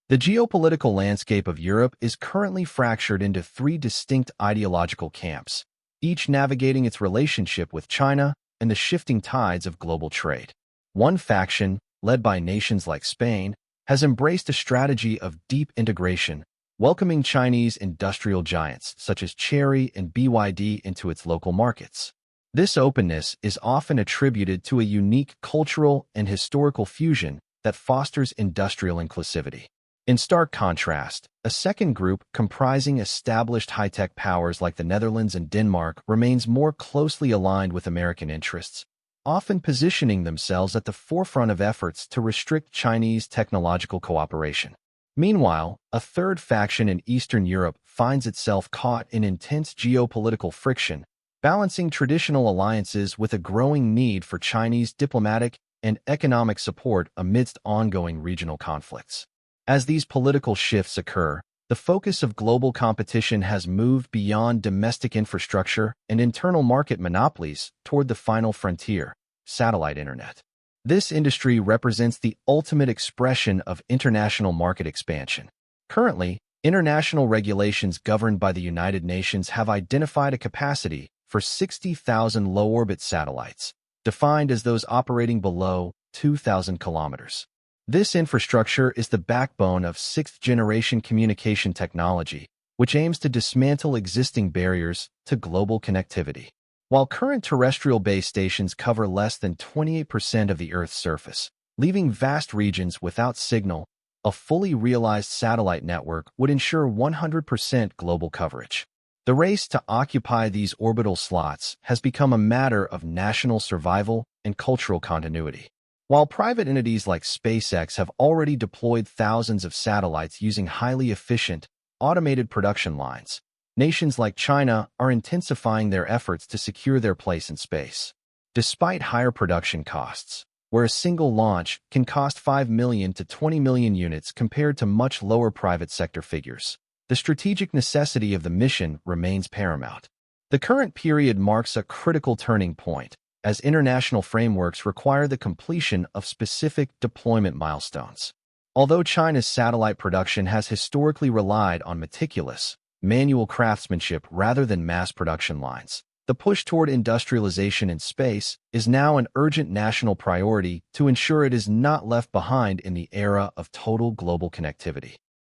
The geopolitical landscape of Europe is currently fractured into three distinct ideological camps, each navigating its relationship with China and the shifting tides of global trade. One faction, led by nations like Spain, has embraced a strategy of deep integration, welcoming Chinese industrial giants such as Chery and BYD into its local markets. This openness is often attributed to a unique cultural and historical fusion that fosters industrial inclusivity. In stark contrast, a second group comprising established high-tech powers like the Netherlands and Denmark remains more closely aligned with American interests, often positioning themselves at the forefront of efforts to restrict Chinese technological cooperation. Meanwhile, a third faction in Eastern Europe finds itself caught in intense geopolitical friction, balancing traditional alliances with a growing need for Chinese diplomatic and economic support amidst ongoing regional conflicts. As these political shifts occur, the focus of global competition has moved beyond domestic infrastructure and internal market monopolies toward the final frontier, satellite internet. This industry represents the ultimate expression of international market expansion. Currently, international regulations governed by the United Nations have identified a capacity for 60,000 low-orbit satellites, defined as those operating below 2,000 kilometers. This infrastructure is the backbone of sixth-generation communication technology, which aims to dismantle existing barriers to global connectivity. While current terrestrial base stations cover less than 28% of the Earth's surface, leaving vast regions without signal, a fully realized satellite network would ensure 100% global coverage. The race to occupy these orbital slots has become a matter of national survival and cultural continuity. While private entities like SpaceX have already deployed thousands of satellites using highly efficient, automated production lines, nations like China are intensifying their efforts to secure their place in space. Despite higher production costs, where a single launch can cost 5 million to 20 million units compared to much lower private sector figures, the strategic necessity of the mission remains paramount. The current period marks a critical turning point, as international frameworks require the completion of specific deployment milestones. Although China's satellite production has historically relied on meticulous, manual craftsmanship rather than mass production lines, the push toward industrialization in space is now an urgent national priority to ensure it is not left behind in the era of total global connectivity.